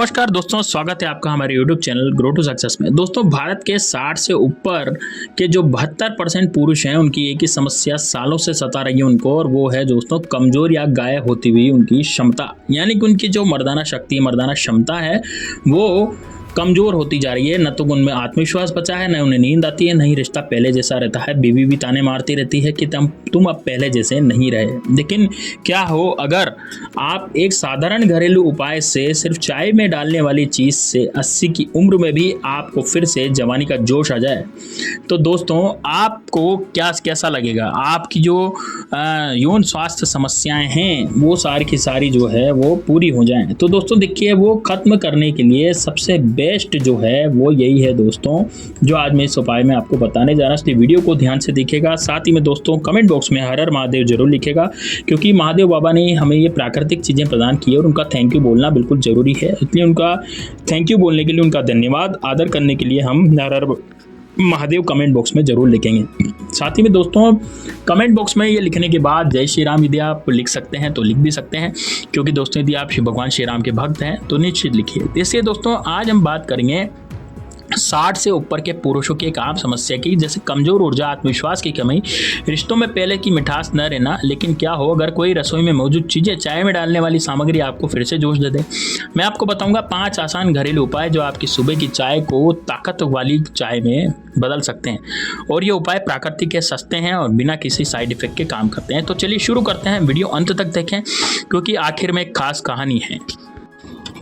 नमस्कार दोस्तों, स्वागत है आपका हमारे YouTube channel grow to success में। दोस्तों, भारत के 60 से ऊपर के जो 72% पुरुष हैं, उनकी एक ही समस्या सालों से सता रही है उनको, और वो है दोस्तों कमजोर या गायब होती हुई उनकी क्षमता। यानी कि उनकी जो मर्दाना शक्ति, मर्दाना क्षमता है, वो कमजोर होती जा रही है। न तो उनमें आत्मविश्वास बचा है, न उन्हें नींद आती है, न ही रिश्ता पहले जैसा रहता है। बीवी भी ताने मारती रहती है कि तुम अब पहले जैसे नहीं रहे। लेकिन क्या हो अगर आप एक साधारण घरेलू उपाय से, सिर्फ चाय में डालने वाली चीज से 80 की उम्र में भी आपको फिर से जवानी का जोश आ जाए, तो दोस्तों आपको कैसा लगेगा। आपकी जो यौन स्वास्थ्य समस्याएं हैं वो सारी की सारी जो है वो पूरी हो जाएं। तो दोस्तों देखिए, वो खत्म करने के लिए सबसे बेस्ट जो है वो यही है दोस्तों, जो आज मैं इस उपाय में आपको बताने जा रहा हूं। इसलिए वीडियो को ध्यान से देखिएगा। साथ ही में दोस्तों कमेंट बॉक्स में हर हर महादेव जरूर लिखेगा, क्योंकि महादेव बाबा ने हमें ये प्राकृतिक चीजें प्रदान की है और उनका थैंक यू बोलना बिल्कुल जरूरी है। इसलिए उनका थैंक यू बोलने के लिए, उनका धन्यवाद आदर करने के लिए हम हर हर महादेव कमेंट बॉक्स में जरूर लिखेंगे। साथ ही में दोस्तों कमेंट बॉक्स में ये लिखने के बाद जय श्री राम यदि आप लिख सकते हैं तो लिख भी सकते हैं, क्योंकि दोस्तों यदि आप भगवान श्री राम के भक्त हैं तो निश्चित लिखिए। इसलिए दोस्तों आज हम बात करेंगे 60 से ऊपर के पुरुषों की एक आम समस्या की, जैसे कमजोर ऊर्जा, आत्मविश्वास की कमी, रिश्तों में पहले की मिठास न रहना। लेकिन क्या हो अगर कोई रसोई में मौजूद चीजें, चाय में डालने वाली सामग्री आपको फिर से जोश दे दे। मैं आपको बताऊंगा 5 आसान घरेलू उपाय जो आपकी सुबह की चाय को ताकत वाली चाय में बदल सकते हैं, और ये उपाय प्राकृतिक के, सस्ते हैं और बिना किसी साइड इफेक्ट के काम करते हैं। तो चलिए शुरू करते हैं। वीडियो अंत तक देखें, क्योंकि आखिर में एक खास कहानी है।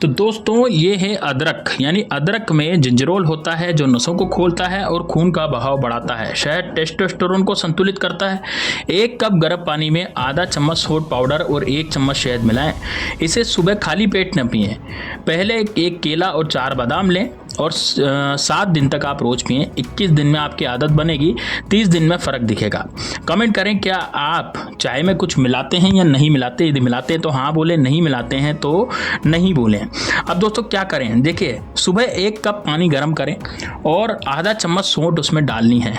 तो दोस्तों ये है अदरक। यानी अदरक में जिंजरोल होता है जो नसों को खोलता है और खून का बहाव बढ़ाता है। शहद टेस्टोस्टेरोन को संतुलित करता है। 1 कप गर्म पानी में आधा चम्मच सोट पाउडर और 1 चम्मच शहद मिलाएं। इसे सुबह खाली पेट न पिएं। पहले 1 केला और 4 बादाम लें और 7 दिन तक आप रोज पिएं। 21 दिन में आपकी आदत बनेगी, 30 दिन में फर्क दिखेगा। कमेंट करें क्या आप चाय में कुछ मिलाते हैं या नहीं मिलाते। यदि मिलाते हैं तो हाँ बोलें, नहीं मिलाते हैं तो नहीं बोलें। अब दोस्तों क्या करें, देखिए सुबह 1 कप पानी गर्म करें और आधा चम्मच सौंठ उसमें डालनी है।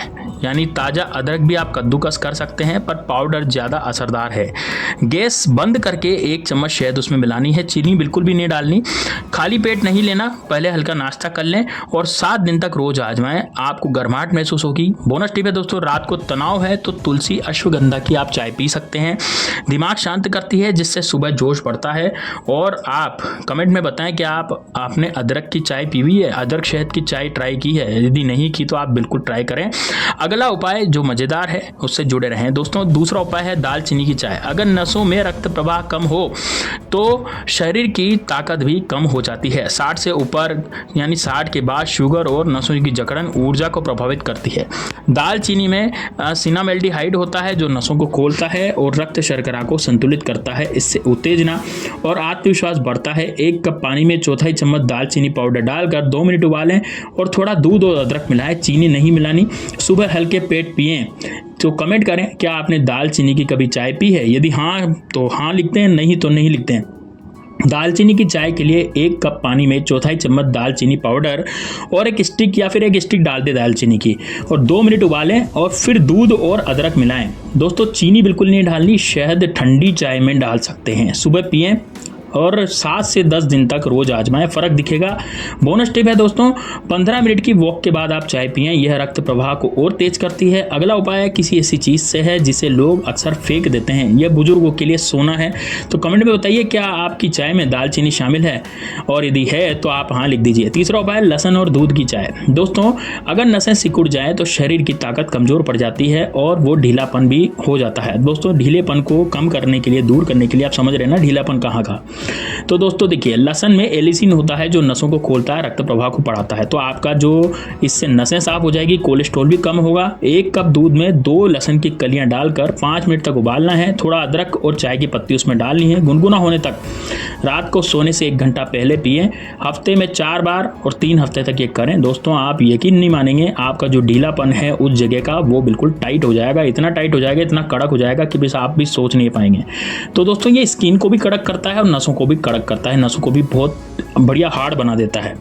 यानी ताज़ा अदरक भी आप कद्दूकस कर सकते हैं, पर पाउडर ज़्यादा असरदार है। गैस बंद करके 1 चम्मच शहद उसमें मिलानी है। चीनी बिल्कुल भी नहीं डालनी। खाली पेट नहीं लेना, पहले हल्का नाश्ता कर लें और 7 दिन तक रोज आजमाएं। आपको गर्माहट महसूस होगी। बोनस टिप है दोस्तों, रात को तनाव है तो तुलसी अश्वगंधा की आप चाय पी सकते हैं। दिमाग शांत करती है, जिससे सुबह जोश बढ़ता है। और आप कमेंट में बताएं कि आपने अदरक की चाय पी हुई है, अदरक शहद की चाय ट्राई की है। यदि नहीं की तो आप बिल्कुल ट्राई करें। अगला उपाय जो मजेदार है उससे जुड़े रहें दोस्तों। दूसरा उपाय है दालचीनी की चाय। अगर नसों में रक्त प्रवाह कम हो तो शरीर की ताकत भी कम हो जाती है। 60 से ऊपर यानी 60 के बाद शुगर और नसों की जकड़न ऊर्जा को प्रभावित करती है। दालचीनी में सिनामेल्डिहाइड होता है जो नसों को खोलता है और रक्त शर्करा को संतुलित करता है। इससे उत्तेजना और आत्मविश्वास बढ़ता है। 1 कप पानी में 1/4 चम्मच दालचीनी पाउडर डालकर 2 मिनट उबालें और थोड़ा दूध और अदरक मिलाएं। चीनी नहीं मिलानी। सुबह हल्के पेट पिएं। तो कमेंट करें क्या आपने दालचीनी की कभी चाय पी है। यदि हाँ तो हाँ लिखते हैं, नहीं तो नहीं लिखते हैं। दालचीनी की चाय के लिए 1 कप पानी में 1/4 चम्मच दालचीनी पाउडर और 1 स्टिक या फिर 1 स्टिक डाल दे दालचीनी की, और 2 मिनट उबालें और फिर दूध और अदरक मिलाएं। दोस्तों चीनी बिल्कुल नहीं डालनी। शहद ठंडी चाय में डाल सकते हैं। सुबह पिएं और 7 से 10 दिन तक रोज आजमाएं, फर्क दिखेगा। बोनस टिप है दोस्तों, 15 मिनट की वॉक के बाद आप चाय पिएं। यह रक्त प्रवाह को और तेज करती है। अगला उपाय किसी ऐसी चीज से है जिसे लोग अक्सर फेंक देते हैं। यह बुजुर्गों के लिए सोना है। तो कमेंट में बताइए क्या आपकी चाय में दालचीनी शामिल है, और यदि है तो आप हाँ लिख दीजिए। तीसरा उपाय लहसुन और दूध की चाय। दोस्तों अगर नसें सिकुड़ जाए तो शरीर की ताकत कमजोर पड़ जाती है और वो ढीलापन भी हो जाता है। दोस्तों ढीलेपन को कम करने के लिए, दूर करने के लिए, आप समझ रहे हैं ना ढीलापन कहाँ का। तो दोस्तों देखिए, लहसुन में एलिसिन होता है जो नसों को खोलता है, रक्त प्रवाह को बढ़ाता है। तो आपका जो इससे नसें साफ हो जाएगी, कोलेस्ट्रॉल भी कम होगा। 1 कप दूध में 2 लहसुन की कलियां डालकर 5 मिनट तक उबालना है। थोड़ा अदरक और चाय की पत्ती उसमें डालनी है, गुनगुना होने तक। रात को सोने से 1 घंटा पहले पिएं। हफ्ते में 4 बार और 3 हफ्ते तक ये करें। दोस्तों आप यकीन नहीं मानेंगे, आपका जो ढीलापन है उस जगह का वो बिल्कुल टाइट हो जाएगा। इतना टाइट हो जाएगा, इतना कड़क हो जाएगा कि बस आप भी सोच नहीं पाएंगे। तो दोस्तों ये स्किन को भी कड़क करता है और नसों नसों को भी कड़क करता है, नसों को भी बहुत बढ़िया हार्ड बना देता है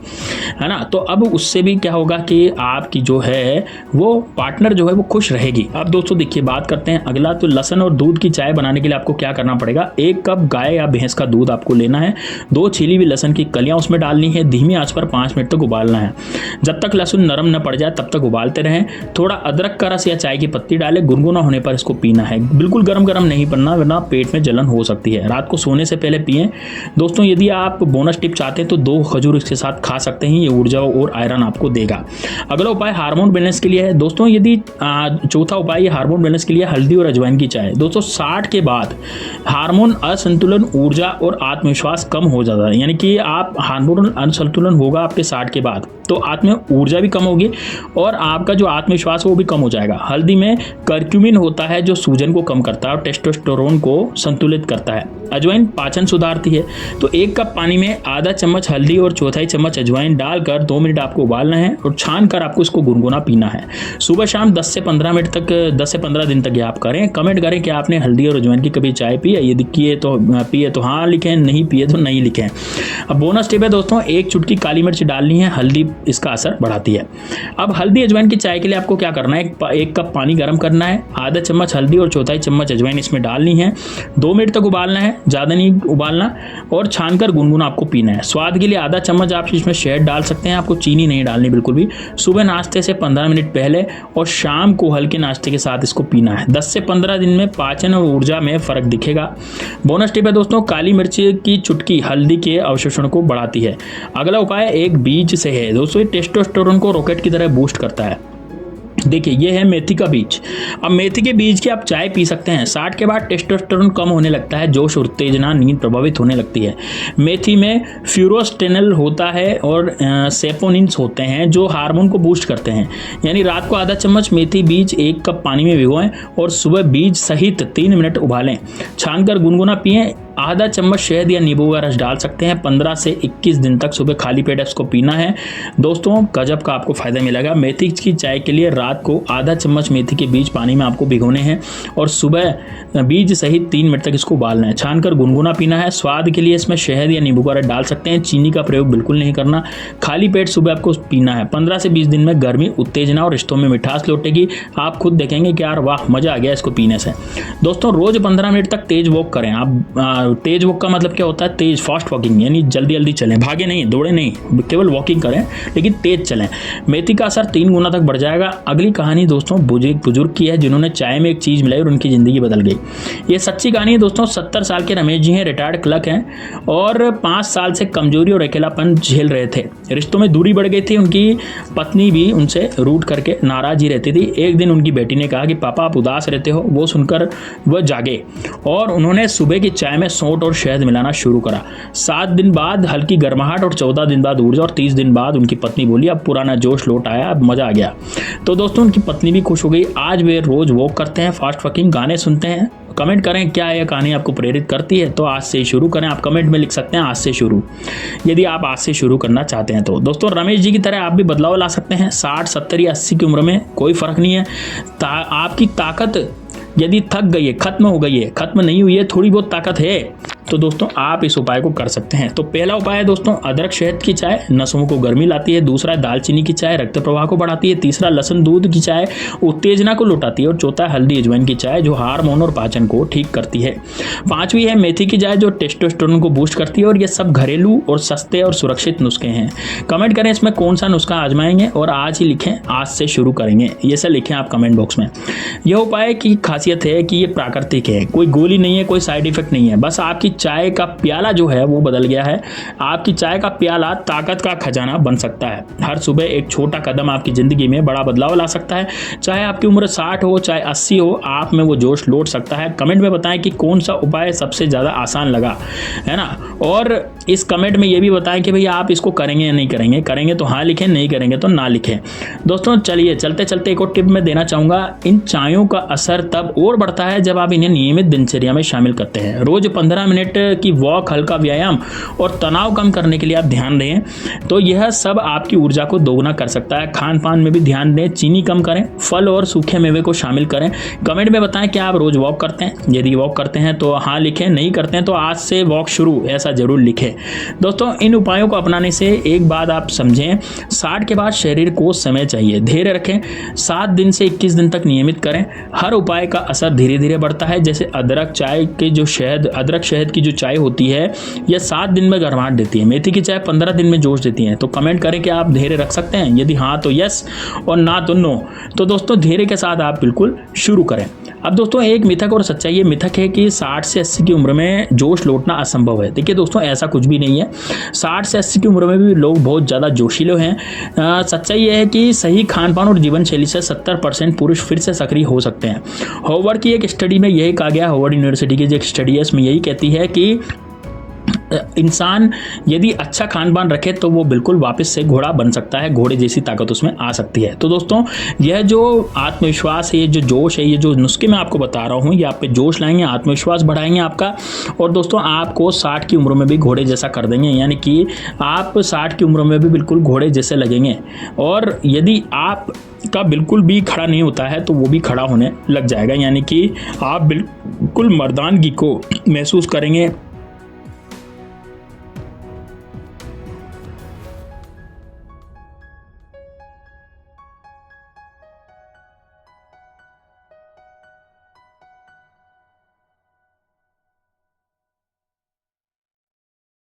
ना। तो अब उससे भी क्या होगा कि आपकी जो है वो पार्टनर जो है वो खुश रहेगी। अब दोस्तों देखिए बात करते हैं अगला, तो लहसुन और दूध की चाय बनाने के लिए आपको क्या करना पड़ेगा। 1 कप गाय या भैंस का दूध आपको लेना है, 2 छीली हुई लहसुन की कलियां उसमें डालनी है, धीमी आंच पर 5 मिनट तक उबालना है। जब तक लहसुन नरम न पड़ जाए तब तक उबालते रहें। थोड़ा अदरक का रस या चाय की पत्ती डालें, गुनगुना होने पर इसको पीना है। बिल्कुल गरम गरम नहीं पीना वरना पेट में जलन हो सकती है। रात को सोने से पहले पिएं। दोस्तों यदि आप बोनस टिप चाहते हैं तो 2 खजूर इसके साथ खा सकते हैं, ये ऊर्जा और आयरन आपको देगा। अगला उपाय हार्मोन बैलेंस के लिए है दोस्तों। यदि चौथा उपाय ये हार्मोन बैलेंस के लिए हल्दी और अजवाइन की चाय। दोस्तों 60 के बाद हार्मोन असंतुलन, ऊर्जा और आत्मविश्वास कम हो जाता है, यानी कि आप हार्मोन असंतुलन होगा आपके 60 के बाद तो आत्म ऊर्जा भी कम होगी और आपका जो आत्मविश्वास है वो भी कम हो जाएगा। हल्दी में कर्क्यूमिन होता है जो सूजन को कम करता है और टेस्टोस्टेरोन को संतुलित करता है। अजवाइन पाचन सुधारती है। तो 1 कप पानी में आधा चम्मच हल्दी और चौथाई चम्मच अजवाइन डालकर 2 मिनट आपको उबालना है और छान कर आपको इसको गुनगुना पीना है। सुबह शाम 10 से 15 मिनट तक 10 से 15 दिन तक ये आप करें। कमेंट करें कि आपने हल्दी और अजवाइन की कभी चाय पी है, यदि पिए तो हाँ लिखें, नहीं पिए तो नहीं लिखें। अब बोनस टिप है दोस्तों, 1 चुटकी काली मिर्च डालनी है, हल्दी इसका असर बढ़ाती है। अब हल्दी अजवाइन की चाय के लिए आपको क्या करना है, 1 कप पानी गर्म करना है, आधा चम्मच हल्दी और चौथाई चम्मच अजवाइन इसमें डालनी है, 2 मिनट तक उबालना है, ज़्यादा नहीं उबालना और छानकर गुनगुना आपको पीना है। स्वाद के लिए आधा चम्मच आप इसमें शहद डाल सकते हैं, आपको चीनी नहीं डालनी बिल्कुल भी। सुबह नाश्ते से 15 मिनट पहले और शाम को हल्के नाश्ते के साथ इसको पीना है। 10 से 15 दिन में पाचन और ऊर्जा में फर्क दिखेगा। बोनस टिप है दोस्तों, काली मिर्च की चुटकी हल्दी के अवशोषण को बढ़ाती है। अगला उपाय एक बीज से है दोस्तों, ये टेस्टोस्टेरोन को रॉकेट की तरह बूस्ट करता है। देखिए ये है मेथी का बीज। अब मेथी के बीज की आप चाय पी सकते हैं। 60 के बाद टेस्टोस्टेरोन कम होने लगता है, जोश उत्तेजना, नींद प्रभावित होने लगती है। मेथी में फ्यूरोस्टेनल होता है और सेपोनिन्स होते हैं जो हार्मोन को बूस्ट करते हैं। यानी रात को आधा चम्मच मेथी बीज 1 कप पानी में भिगोएं और सुबह बीज सहित 3 मिनट उबालें, छानकर गुनगुना पिएं। आधा चम्मच शहद या नींबू का रस डाल सकते हैं। 15 से 21 दिन तक सुबह खाली पेट इसको पीना है। दोस्तों गजब का आपको फायदा मिलेगा। मेथी की चाय के लिए रात को आधा चम्मच मेथी के बीज पानी में आपको भिगोने हैं और सुबह बीज सहित 3 मिनट तक इसको उबालना है, छानकर गुनगुना पीना है। स्वाद के लिए इसमें शहद या नींबू का रस डाल सकते हैं, चीनी का प्रयोग बिल्कुल नहीं करना। खाली पेट सुबह आपको पीना है। 15 से 20 दिन में गर्मी, उत्तेजना और रिश्तों में मिठास लौटेगी। आप खुद देखेंगे कि यार वाह मजा आ गया इसको पीने से। दोस्तों रोज 15 मिनट तक तेज वॉक करें आप। तेज वॉक का मतलब क्या होता है, तेज फास्ट वॉकिंग, यानी जल्दी जल्दी चलें, भागे नहीं, दौड़े नहीं, केवल वॉकिंग करें लेकिन तेज चलें। मेथी का असर 3 गुना तक बढ़ जाएगा। अगली कहानी दोस्तों बुजुर्ग की है जिन्होंने चाय में एक चीज मिलाई और उनकी जिंदगी बदल गई। ये सच्ची कहानी है दोस्तों। 70 साल के रमेश जी हैं, रिटायर्ड क्लर्क हैं और 5 साल से कमजोरी और अकेलापन झेल रहे थे। रिश्तों में दूरी बढ़ गई थी, उनकी पत्नी भी उनसे रूठ करके नाराज ही रहती थी। एक दिन उनकी बेटी ने कहा कि पापा आप उदास रहते हो। वो सुनकर वह जागे और उन्होंने सुबह की चाय में सौंठ और शहद मिलाना शुरू करा। 7 दिन बाद हल्की गर्माहट और 14 दिन बाद ऊर्जा और 30 दिन बाद उनकी पत्नी बोली अब पुराना जोश लौट आया, अब मजा आ गया। तो दोस्तों उनकी पत्नी भी खुश हो गई। आज वे रोज वॉक करते हैं, फास्ट वॉकिंग, गाने सुनते हैं। कमेंट करें क्या यह कहानी आपको प्रेरित करती है, तो आज से ही शुरू करें। आप कमेंट में लिख सकते हैं आज से शुरू, यदि आप आज से शुरू करना चाहते हैं तो। दोस्तों रमेश जी की तरह आप भी बदलाव ला सकते हैं। 60, 70 या 80 की उम्र में कोई फर्क नहीं है। आपकी ताकत यदि थक गई है, खत्म हो गई है, खत्म नहीं हुई है, थोड़ी बहुत ताकत है, तो दोस्तों आप इस उपाय को कर सकते हैं। तो पहला उपाय है दोस्तों अदरक शहद की चाय, नसों को गर्मी लाती है। दूसरा दालचीनी की चाय, रक्त प्रवाह को बढ़ाती है। तीसरा लहसुन दूध की चाय, उत्तेजना को लौटाती है। और चौथा हल्दी अजवाइन की चाय जो हार्मोन और पाचन को ठीक करती है। 5वीं है मेथी की चाय जो टेस्टोस्टेरोन को बूस्ट करती है। और ये सब घरेलू और सस्ते और सुरक्षित नुस्खे हैं। कमेंट करें इसमें कौन सा नुस्खा आजमाएंगे और आज ही लिखें आज से शुरू करेंगे, ये सब लिखें आप कमेंट बॉक्स में। यह उपाय की खासियत है कि ये प्राकृतिक है, कोई गोली नहीं है, कोई साइड इफेक्ट नहीं है। बस आपकी चाय का प्याला जो है वो बदल गया है। आपकी चाय का प्याला ताकत का खजाना बन सकता है। हर सुबह एक छोटा कदम आपकी जिंदगी में बड़ा बदलाव ला सकता है। चाहे आपकी उम्र 60 हो चाहे 80 हो, आप में वो जोश लौट सकता है। कमेंट में बताएं कि कौन सा उपाय सबसे ज़्यादा आसान लगा, है ना। और इस कमेंट में ये भी बताएं कि भैया आप इसको करेंगे या नहीं करेंगे। करेंगे तो हाँ लिखें, नहीं करेंगे तो ना लिखें। दोस्तों चलिए चलते चलते एक और टिप मैं देना चाहूँगा। इन चायों का असर तब और बढ़ता है जब आप इन्हें नियमित दिनचर्या में शामिल करते हैं। रोज 15 मिनट की वॉक, हल्का व्यायाम और तनाव कम करने के लिए आप ध्यान दें तो यह सब आपकी ऊर्जा को दोगुना कर सकता है। खान पान में भी ध्यान दें, चीनी कम करें, फल और सूखे मेवे को शामिल करें। कमेंट में बताएं कि आप रोज वॉक करते हैं। यदि वॉक करते हैं तो हाँ लिखें, नहीं करते हैं तो आज से वॉक शुरू, ऐसा जरूर लिखें। दोस्तों इन उपायों को अपनाने से एक बात आप समझें, 60 के बाद शरीर को समय चाहिए। धैर्य रखें, 7 दिन से 21 दिन तक नियमित करें। हर उपाय का असर धीरे धीरे बढ़ता है। जैसे अदरक शहद की जो चाय होती है यह 7 दिन में गर्माहट देती है। मेथी की चाय 15 दिन में जोश देती है। तो कमेंट करें कि आप धैर्य रख सकते हैं। यदि हाँ तो यस और ना तो नो। तो दोस्तों धैर्य के साथ आप बिल्कुल शुरू करें। अब दोस्तों एक मिथक और सच्चाई, ये मिथक है कि 60 से 80 की उम्र में जोश लौटना असंभव है। देखिए दोस्तों ऐसा कुछ भी नहीं है। 60 से 80 की उम्र में भी लोग बहुत ज़्यादा जोशीले हैं। सच्चाई ये है कि सही खान पान और जीवन शैली से 70% पुरुष फिर से सक्रिय हो सकते हैं। हार्वर्ड की एक स्टडी में यही कहा गया, हार्वर्ड यूनिवर्सिटी की जो एक स्टडी है इसमें यही कहती है कि इंसान यदि अच्छा खान पान रखे तो वो बिल्कुल वापस से घोड़ा बन सकता है, घोड़े जैसी ताकत उसमें आ सकती है। तो दोस्तों यह जो आत्मविश्वास है, ये जो जोश है, ये जो नुस्खे मैं आपको बता रहा हूँ, ये आप पे जोश लाएंगे, आत्मविश्वास बढ़ाएंगे आपका, और दोस्तों आपको 60 की उम्र में भी घोड़े जैसा कर देंगे। यानी कि आप 60 की उम्र में भी बिल्कुल घोड़े जैसे लगेंगे। और यदि आप का बिल्कुल भी खड़ा नहीं होता है तो वो भी खड़ा होने लग जाएगा। यानी कि आप बिल्कुल मर्दानगी को महसूस करेंगे।